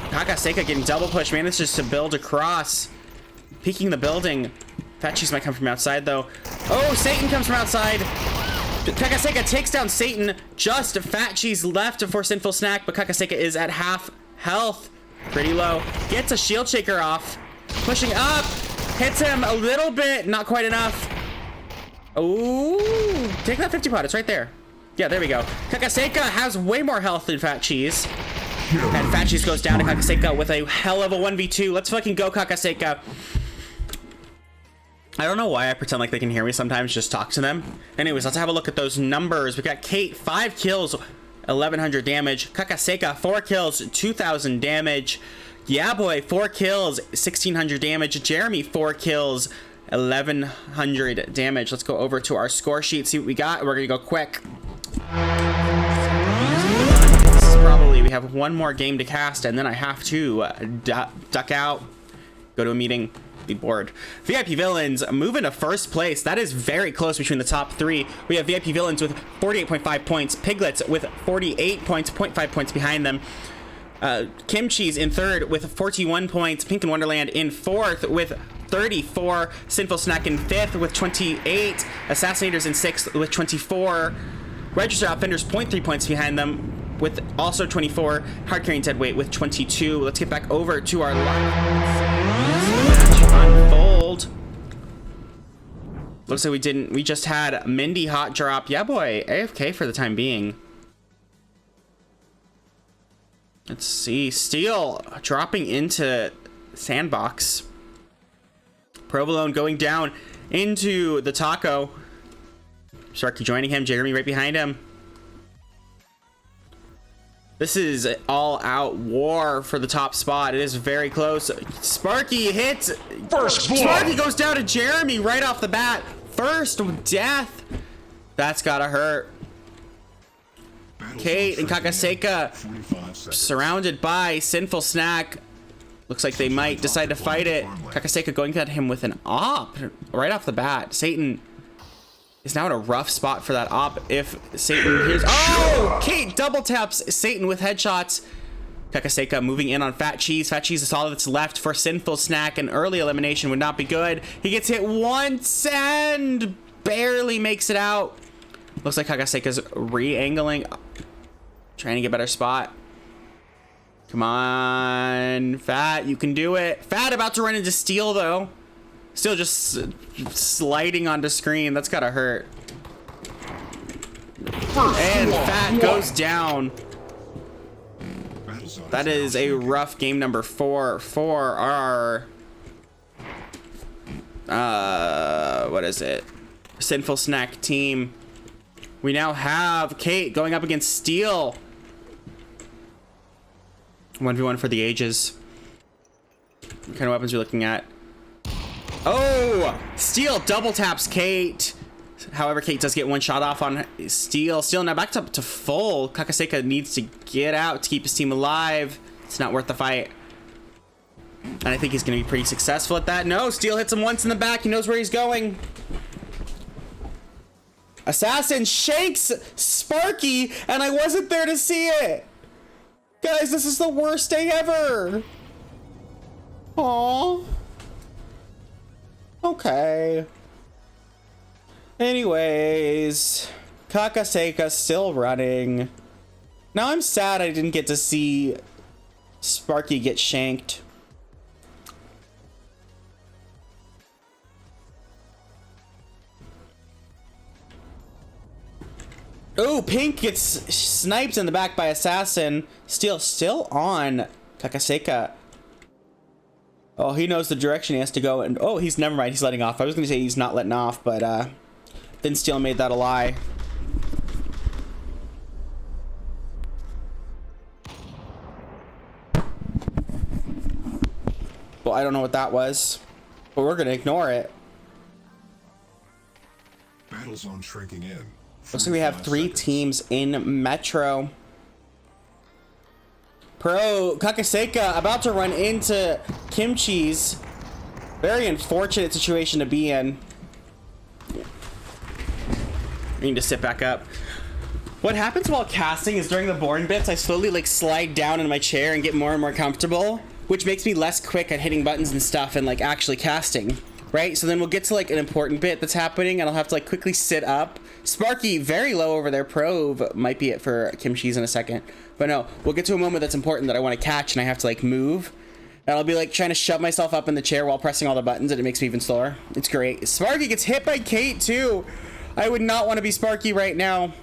Kakaseka getting double push, manages to build across. Peeking the building. Fat Cheese might come from outside though. Oh, Satan comes from outside. Kakaseka takes down Satan. Just Fat Cheese left for Sinful Snack, but Kakaseka is at half health. Pretty low. Gets a shield shaker off. Pushing up. Hits him a little bit. Not quite enough. Ooh. Take that 50 pot. It's right there. Yeah, there we go. Kakaseka has way more health than Fat Cheese. And Fat Cheese goes down to Kakaseka with a hell of a 1v2. Let's fucking go, Kakaseka. I don't know why I pretend like they can hear me sometimes. Just talk to them. Anyways, let's have a look at those numbers. We got Kate, 5 kills, 1100 damage. Kakaseka, 4 kills, 2000 damage. Yeah Boy, 4 kills, 1600 damage. Jeremy, 4 kills, 1100 damage. Let's go over to our score sheet, see what we got. We're gonna go quick. This is probably, we have one more game to cast, and then I have to duck out, go to a meeting, be bored. VIP Villains move into first place. That is very close between the top 3. We have VIP Villains with 48.5 points, Piglets with 48 points, 0.5 points behind them. Kim Cheese in third with 41 points. Pink and Wonderland in fourth with 34. Sinful Snack in fifth with 28. Assassinators in sixth with 24. Register Offenders 0.3 points behind them with also 24. Hard Carrying Deadweight with 22. Let's get back over to our match unfold. Looks like we just had Mindy hot drop. Yeah boy, AFK for the time being. Let's see, Steel dropping into Sandbox. Provolone going down into the Taco. Sharky joining him, Jeremy right behind him. This is all out war for the top spot. It is very close. Sparky hits. First blood. Sparky goes down to Jeremy right off the bat. First death. That's gotta hurt. Kate and Kakaseka surrounded by Sinful Snack. Looks like they might decide to fight it. Kakaseka going at him with an op right off the bat. Satan is now in a rough spot for that op. If Satan hears, oh, Kate double taps Satan with headshots. Kakaseka moving in on Fat Cheese. Fat Cheese is all that's left for Sinful Snack. An early elimination would not be good. He gets hit once and barely makes it out. Looks like Kakaseka's re-angling, trying to get a better spot. Come on, Fat, you can do it. Fat about to run into Steel though. Still just sliding onto screen. That's gotta hurt. And Fat goes down. That is a rough game number 4 for our what is it? Sinful Snack team. We now have Kate going up against Steel. 1v1 for the ages. What kind of weapons are we looking at? Oh, Steel double taps Kate. However, Kate does get one shot off on Steel. Steel now back up to full. Kakaseka needs to get out to keep his team alive. It's not worth the fight. And I think he's going to be pretty successful at that. No, Steel hits him once in the back. He knows where he's going. Assassin shanks Sparky, and I wasn't there to see it. Guys, this is the worst day ever. Aww. Okay. Anyways, Kakaseka's still running. Now I'm sad I didn't get to see Sparky get shanked. Oh, Pink gets sniped in the back by Assassin. Still on Kakaseka. Oh, he knows the direction he has to go, and oh, he's never mind. He's letting off. I was gonna say he's not letting off, but then Steel made that a lie. Well, I don't know what that was, but we're gonna ignore it. Battle zone shrinking in. Looks like we have 3 teams in Metro. Pro Kakaseka about to run into Kimchi's. Very unfortunate situation to be in. I need to sit back up. What happens while casting is during the boring bits, I slowly like slide down in my chair and get more and more comfortable, which makes me less quick at hitting buttons and stuff and like actually casting. Right? So then we'll get to like an important bit that's happening and I'll have to like quickly sit up. Sparky very low over there. Prove might be it for Kimchi's in a second. But no, we'll get to a moment that's important that I want to catch and I have to like move. And I'll be like trying to shove myself up in the chair while pressing all the buttons and it makes me even slower. It's great. Sparky gets hit by Kate too. I would not want to be Sparky right now.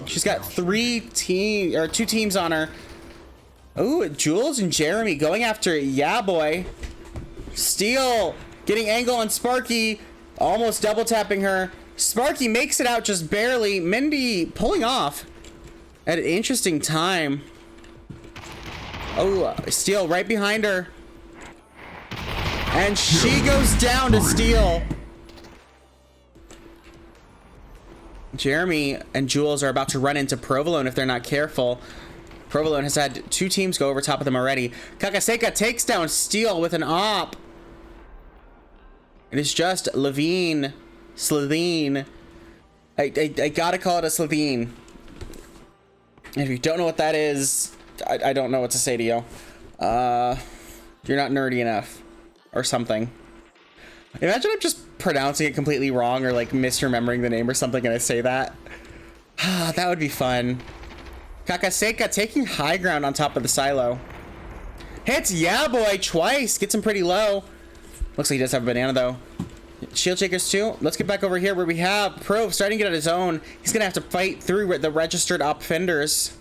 She's got 2 teams on her. Oh, Jules and Jeremy going after Yeah Boy. Steel getting angle on Sparky, almost double tapping her. Sparky makes it out just barely. Mindy pulling off at an interesting time. Oh, Steel right behind her. And she goes down to Steel. Jeremy and Jules are about to run into Provolone if they're not careful. Provolone has had 2 teams go over top of them already. Kakaseka takes down Steel with an op. It is just Slovene. I gotta call it a Slovene. If you don't know what that is, I don't know what to say to you. You're not nerdy enough. Or something. Imagine I'm just pronouncing it completely wrong or like misremembering the name or something and I say that. That would be fun. Kakaseka taking high ground on top of the silo. Hits Yeah Boy twice. Gets him pretty low. Looks like he does have a banana though. Shield Shakers too. Let's get back over here where we have Prove starting to get on his own. He's gonna have to fight through the registered offenders.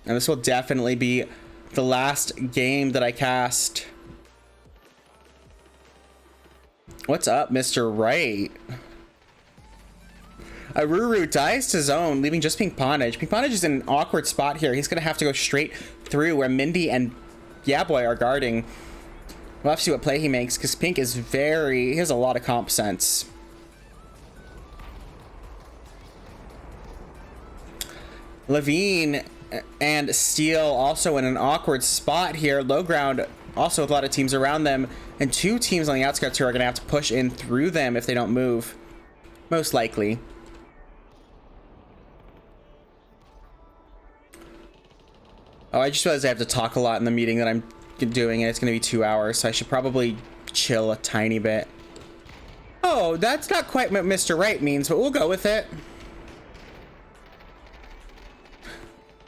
And this will definitely be the last game that I cast. What's up, Mr. Right? Aruru dies to zone, leaving just Pink Ponage. Pink Ponage is in an awkward spot here. He's going to have to go straight through where Mindy and Yeah Boy are guarding. We'll have to see what play he makes, because Pink is he has a lot of comp sense. Levine and Steel also in an awkward spot here. Low ground also with a lot of teams around them, and two teams on the outskirts who are going to have to push in through them if they don't move. Most likely. Oh, I just realized I have to talk a lot in the meeting that I'm doing, and it's going to be 2 hours, so I should probably chill a tiny bit. Oh, that's not quite what Mr. Right means, but we'll go with it.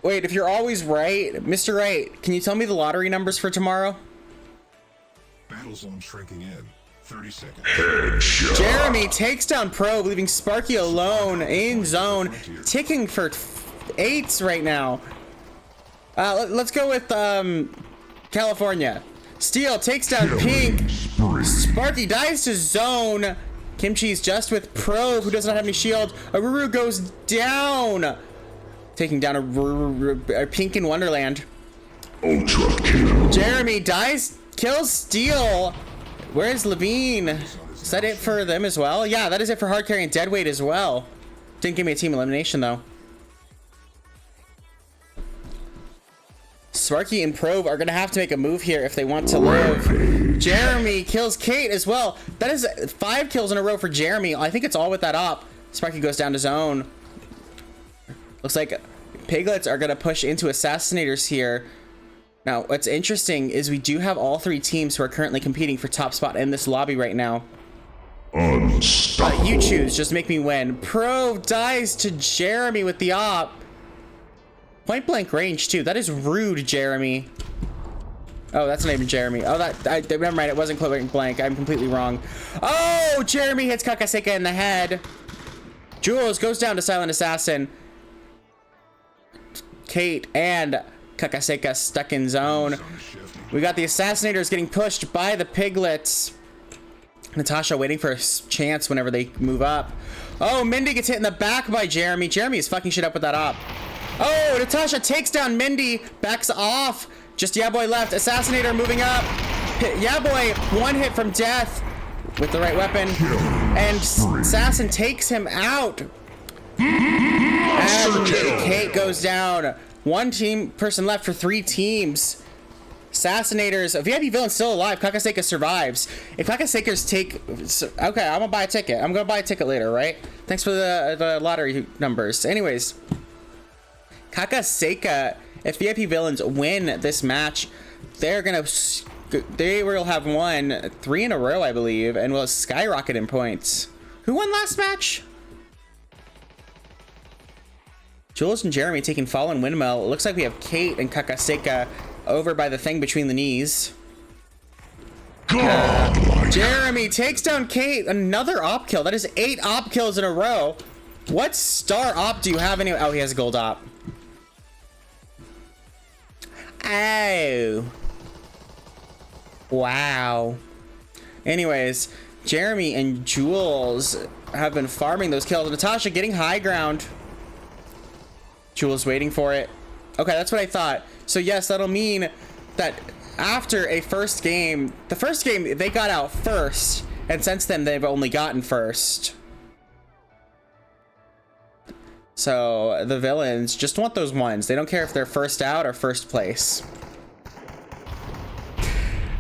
Wait, if you're always right, Mr. Right, can you tell me the lottery numbers for tomorrow? Battle zone shrinking in. 30 seconds. Headshot. Jeremy takes down Probe, leaving Sparky alone in zone, ticking for 8s right now. Let's go with California. Steel takes down Pink. Sparky dies to zone. Kimchi's just with Probe, who does not have any shield. Aruru goes down, taking down a Pink in Wonderland. Ultra kill. Jeremy dies, kills Steel. Where's Levine? Is that it for them as well? Yeah, that is it for hard carry and deadweight as well. Didn't give me a team elimination though. Sparky and Probe are gonna have to make a move here if they want to live. Jeremy kills Kate as well. That is 5 kills in a row for Jeremy. I think it's all with that op. Sparky goes down to zone. Looks like Piglets are gonna push into Assassinators here. Now, what's interesting is we do have all 3 teams who are currently competing for top spot in this lobby right now. Unstoppable. You choose, just make me win. Probe dies to Jeremy with the op. Point blank range too. That is rude, Jeremy. Oh, that's not even Jeremy. Oh, never mind. It wasn't point blank. I'm completely wrong. Oh, Jeremy hits Kakaseka in the head. Jules goes down to Silent Assassin. Kate and Kakaseka stuck in zone. We got the Assassinators getting pushed by the Piglets. Natasha waiting for a chance whenever they move up. Oh, Mindy gets hit in the back by Jeremy. Jeremy is fucking shit up with that op. Oh, Natasha takes down Mindy, backs off. Just Yaboy left. Assassinator moving up. Yaboy, 1 hit from death with the right weapon. And Assassin takes him out. And Kate goes down. 1 person left for 3 teams. Assassinators, VIP villain still alive. Kakaseka survives. If Kakasekas take, okay, I'm gonna buy a ticket. I'm gonna buy a ticket later, right? Thanks for the lottery numbers. Anyways, Kakaseka, if VIP villains win this match, they will have won 3 in a row, I believe, and will skyrocket in points. Who won last match? Jules and Jeremy taking Fallen Windmill. It looks like we have Kate and Kakaseka over by the thing between the knees. Jeremy takes down Kate. Another op kill. That is 8 op kills in a row. What star op do you have anyway? Oh, he has a gold op. Oh. Wow. Anyways, Jeremy and Jules have been farming those kills. Natasha getting high ground. Jules waiting for it. Okay, that's what I thought. So yes, that'll mean that after a first game, the first game they got out first, and since then they've only gotten first. So the villains just want those ones. They don't care if they're first out or first place.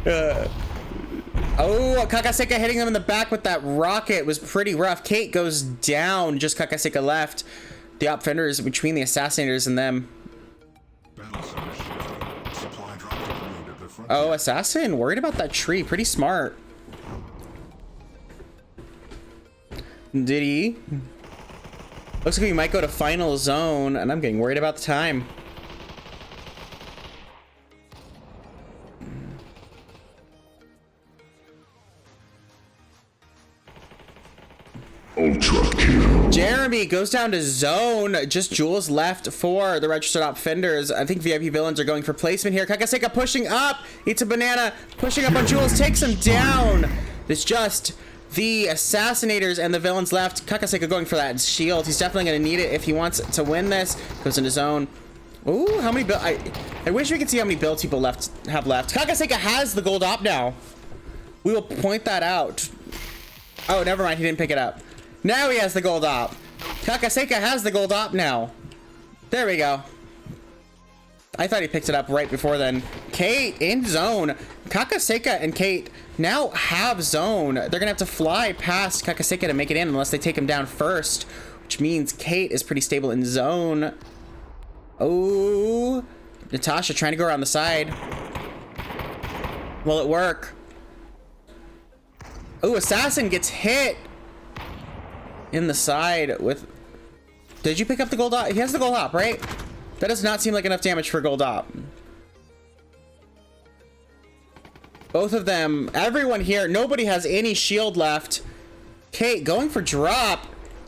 Oh, Kakaseka hitting them in the back with that rocket was pretty rough. Kate goes down, just Kakaseka left. The op fenders between the Assassinators and them. Oh, Assassin worried about that tree. Pretty smart. Did he? Looks like we might go to final zone, and I'm getting worried about the time. Ultra kill. Jeremy goes down to zone. Just Jules left for the registered op fenders. I think VIP villains are going for placement here. Kakaseka pushing up. Eats a banana. Pushing up on Jules. Takes him down. It's just the Assassinators and the villains left. Kakaseka going for that shield. He's definitely going to need it if he wants to win this. Goes into zone. Ooh, how many builds? I wish we could see how many builds people have left. Kakaseka has the gold op now. We will point that out. Oh, never mind. He didn't pick it up. Now he has the gold op. Kakaseka has the gold op now. There we go. I thought he picked it up right before then. Kate in zone. Kakaseka and Kate now have zone. They're gonna have to fly past Kakaseka to make it in unless they take him down first, which means Kate is pretty stable in zone. Oh, Natasha trying to go around the side. Will it work? Oh, Assassin gets hit in the side with... Did you pick up the gold op? He has the gold op, right? That does not seem like enough damage for gold op. Both of them, everyone here, nobody has any shield left. Kate going for drop.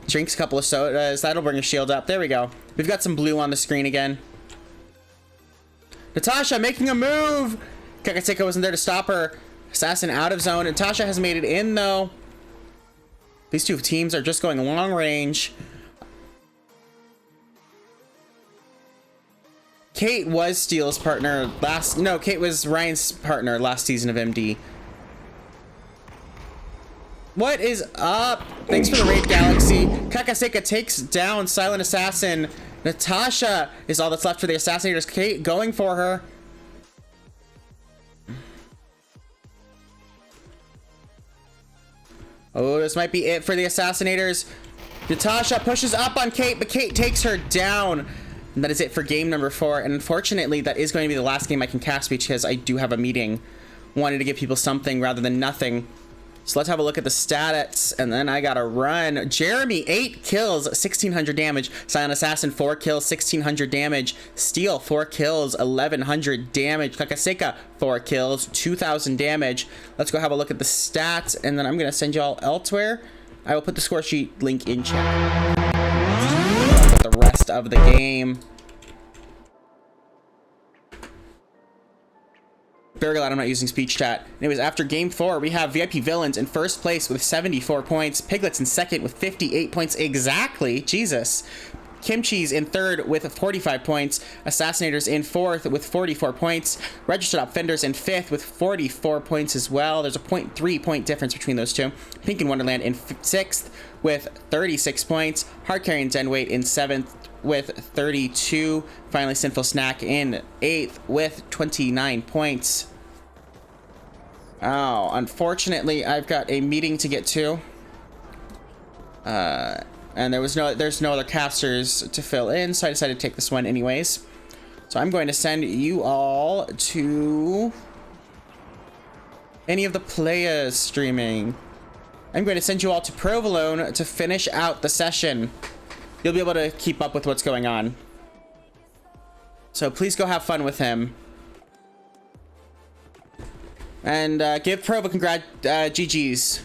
Drinks a couple of sodas. That'll bring a shield up. There we go. We've got some blue on the screen again. Natasha making a move. Kakaseka wasn't there to stop her. Assassin out of zone. Natasha has made it in though. These two teams are just going long range. Kate was Steele's partner last... No, Kate was Ryan's partner last season of MD. What is up? Thanks for the raid, Galaxy. Kakaseka takes down Silent Assassin. Natasha is all that's left for the Assassinators. Kate going for her. Oh, this might be it for the Assassinators. Natasha pushes up on Kate, but Kate takes her down. And that is it for game number 4. And unfortunately, that is going to be the last game I can cast because I do have a meeting. Wanted to give people something rather than nothing. So let's have a look at the stats, and then I gotta run. Jeremy, 8 kills, 1600 damage. Silent Assassin, 4 kills, 1600 damage. Steel, 4 kills, 1100 damage. Kakaseka, 4 kills, 2000 damage. Let's go have a look at the stats, and then I'm gonna send y'all elsewhere. I will put the score sheet link in chat. The rest of the game. Very glad I'm not using speech chat. Anyways, after game 4, we have VIP Villains in first place with 74 points. Piglets in second with 58 points exactly. Jesus. Kimchi's in third with 45 points. Assassinators in fourth with 44 points. Registered Offenders in fifth with 44 points as well. There's a 0.3 point difference between those two. Pink in Wonderland in sixth with 36 points. Hard Carry and Denweight in seventh with 32. Finally, Sinful Snack in 8th with 29 points. Oh, unfortunately, I've got a meeting to get to. And there's no other casters to fill in, so I decided to take this one anyways. So I'm going to send you all to any of the players streaming. I'm going to send you all to Provolone to finish out the session. You'll be able to keep up with what's going on. So please go have fun with him. And give Provo GG's.